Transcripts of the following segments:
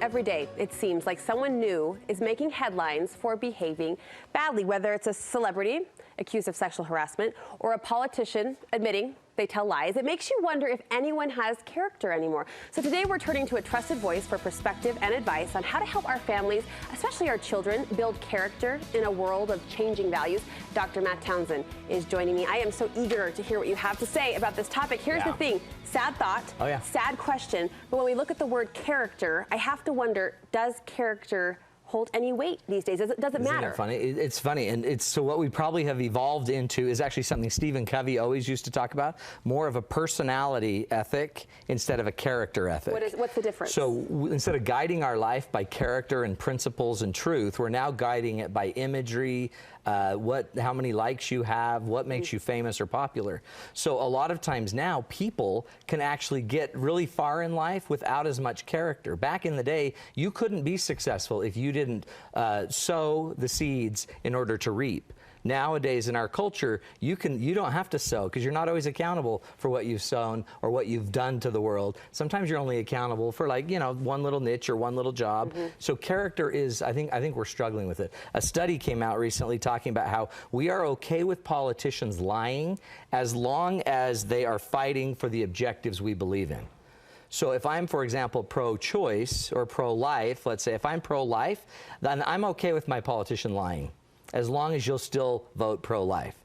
Every day, it seems like someone new is making headlines for behaving badly, whether it's a celebrity accused of sexual harassment or a politician admitting they tell lies. It makes you wonder if anyone has character anymore. So today we're turning to a trusted voice for perspective and advice on how to help our families, especially our children, build character in a world of changing values. Dr. Matt Townsend is joining me. I am so eager to hear what you have to say about this topic. Here's the thing. Sad thought, sad question, but when we look at the word character, I have to wonder, does character hold any weight these days? Does it matter? Isn't it funny? It's funny, and it's so what we probably have evolved into is actually something Stephen Covey always used to talk about, more of a personality ethic instead of a character ethic. What's the difference? So instead of guiding our life by character and principles and truth, we're now guiding it by imagery, how many likes you have, what makes you famous or popular. So a lot of times now people can actually get really far in life without as much character. Back in the day, you couldn't be successful if you didn't sow the seeds in order to reap. Nowadays in our culture, you don't have to sow because you're not always accountable for what you've sown or what you've done to the world. Sometimes you're only accountable for, like, you know, one little niche or one little job. So character is, I think we're struggling with it. A study came out recently talking about how we are okay with politicians lying as long as they are fighting for the objectives we believe in. So if I'm, for example, pro-choice or pro-life, let's say if I'm pro-life, then I'm okay with my politician lying, as long as you'll still vote pro-life.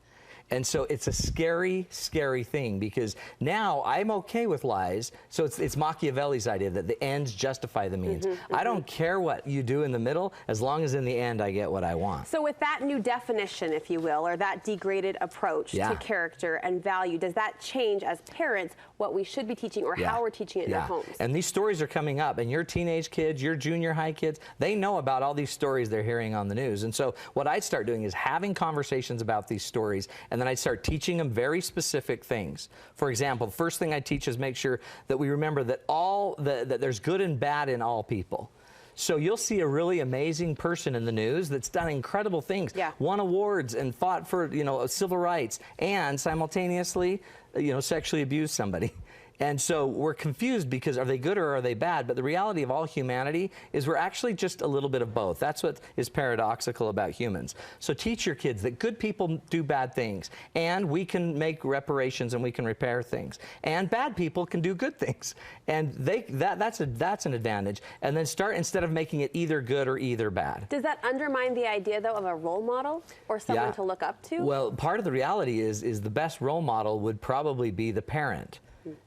And so it's a scary, scary thing, because now I'm okay with lies. So it's Machiavelli's idea that the ends justify the means. I don't care what you do in the middle, as long as in the end I get what I want. So with that new definition, if you will, or that degraded approach to character and value, does that change as parents what we should be teaching or how we're teaching it in our homes? And these stories are coming up, and your teenage kids, your junior high kids, they know about all these stories they're hearing on the news. And so what I'd start doing is having conversations about these stories, and then I'd start teaching them very specific things. For example, the first thing I teach is make sure that we remember that that there's good and bad in all people. So you'll see a really amazing person in the news that's done incredible things, won awards and fought for, you know, civil rights, and simultaneously, you know, sexually abused somebody. And so we're confused because are they good or are they bad? But the reality of all humanity is we're actually just a little bit of both. That's what is paradoxical about humans. So teach your kids that good people do bad things, and we can make reparations and we can repair things. And bad people can do good things. And that's an advantage. And then start, instead of making it either good or either bad. Does that undermine the idea, though, of a role model or someone to look up to? Well, part of the reality is the best role model would probably be the parent,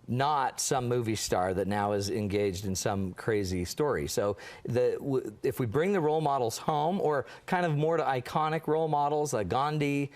not some movie star that now is engaged in some crazy story. So if we bring the role models home, or kind of more to iconic role models like Gandhi,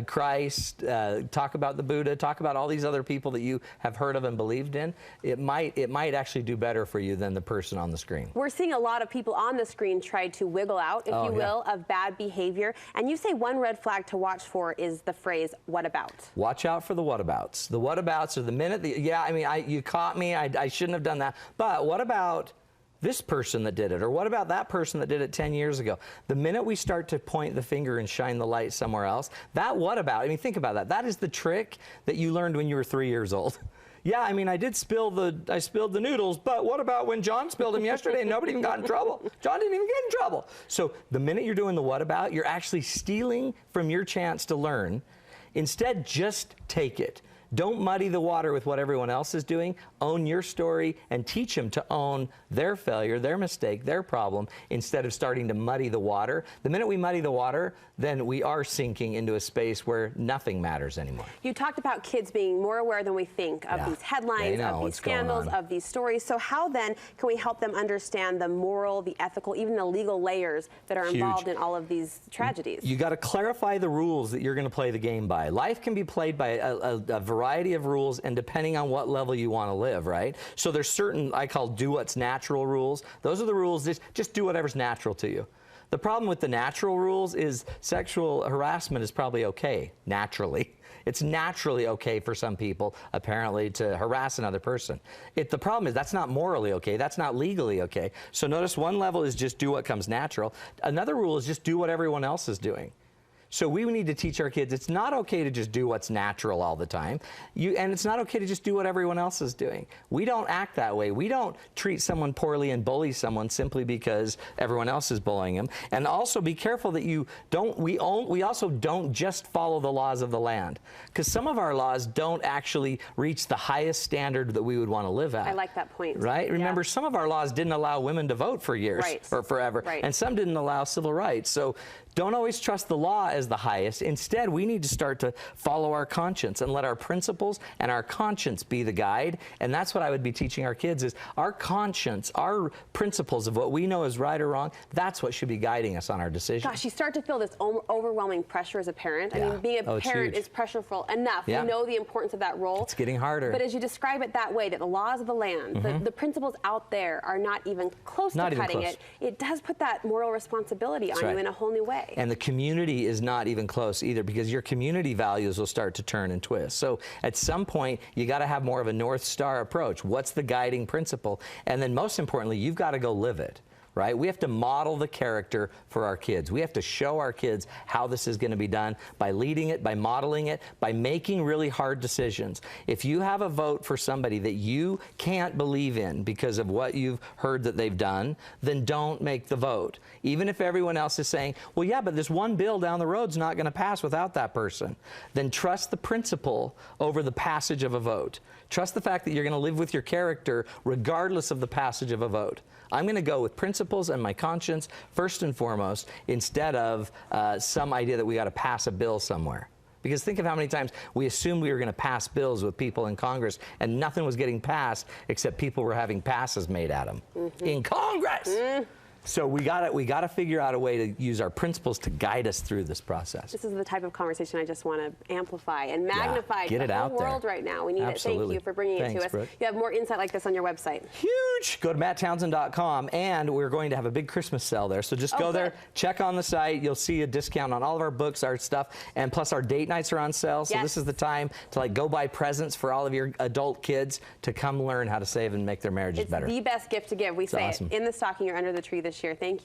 Christ, talk about the Buddha, talk about all these other people that you have heard of and believed in, it might actually do better for you than the person on the screen. We're seeing a lot of people on the screen try to wiggle out, if you will, of bad behavior. And you say one red flag to watch for is the phrase, what about? Watch out for the whatabouts. The whatabouts are the minute I mean, you caught me, I shouldn't have done that. But what about this person that did it? Or what about that person that did it 10 years ago? The minute we start to point the finger and shine the light somewhere else, that what about? I mean, think about that. That is the trick that you learned when you were 3 years old. Yeah, I mean, I spilled the noodles, but what about when John spilled them yesterday and nobody even got in trouble? John didn't even get in trouble. So the minute you're doing the what about, you're actually stealing from your chance to learn. Instead, just take it. Don't muddy the water with what everyone else is doing. Own your story and teach them to own their failure, their mistake, their problem, instead of starting to muddy the water. The minute we muddy the water, then we are sinking into a space where nothing matters anymore. You talked about kids being more aware than we think of these headlines, of these scandals, of these stories. So how then can we help them understand the moral, the ethical, even the legal layers that are involved in all of these tragedies? You got to clarify the rules that you're going to play the game by. Life can be played by a variety of rules, and depending on what level you want to live, right? So there's certain, I call do what's natural rules. Those are the rules, just do whatever's natural to you. The problem with the natural rules is sexual harassment is probably okay, naturally. It's naturally okay for some people, apparently, to harass another person. The problem is that's not morally okay, that's not legally okay. So notice one level is just do what comes natural. Another rule is just do what everyone else is doing. So we need to teach our kids it's not okay to just do what's natural all the time. And it's not okay to just do what everyone else is doing. We don't act that way. We don't treat someone poorly and bully someone simply because everyone else is bullying them. And also be careful that you don't, we also don't just follow the laws of the land. Because some of our laws don't actually reach the highest standard that we would want to live at. I like that point. Right? Yeah. Remember, some of our laws didn't allow women to vote for years or forever. Right. And some didn't allow civil rights. So don't always trust the law as the highest. Instead, we need to start to follow our conscience and let our principles and our conscience be the guide. And that's what I would be teaching our kids is our conscience, our principles of what we know is right or wrong, that's what should be guiding us on our decisions. Gosh, you start to feel this overwhelming pressure as a parent. Yeah. I mean, being a parent huge. is pressureful enough. Yeah. We know the importance of that role. It's getting harder. But as you describe it that way, that the laws of the land, the principles out there are not even close to cutting it, it does put that moral responsibility on you in a whole new way. And the community is not even close either, because your community values will start to turn and twist. So at some point, you got to have more of a North Star approach. What's the guiding principle? And then most importantly, you've got to go live it. Right? We have to model the character for our kids. We have to show our kids how this is going to be done by leading it, by modeling it, by making really hard decisions. If you have a vote for somebody that you can't believe in because of what you've heard that they've done, then don't make the vote. Even if everyone else is saying, well, yeah, but this one bill down the road's not going to pass without that person. Then trust the principle over the passage of a vote. Trust the fact that you're going to live with your character regardless of the passage of a vote. I'm going to go with principles and my conscience first and foremost, instead of some idea that we got to pass a bill somewhere. Because think of how many times we assumed we were going to pass bills with people in Congress and nothing was getting passed except people were having passes made at them in Congress. So we gotta figure out a way to use our principles to guide us through this process. This is the type of conversation I just want to amplify and magnify get to it the out whole world there. right now. We need Absolutely. it. Thank you for bringing it to us. Brooke. You have more insight like this on your website. Huge! Go to matttownsend.com, and we're going to have a big Christmas sale there. So just go there, check on the site. You'll see a discount on all of our books, our stuff, and plus our date nights are on sale. So this is the time to go buy presents for all of your adult kids to come learn how to save and make their marriages better. It's the best gift to give. We say awesome. it in the stocking or under the tree this year. Thank you.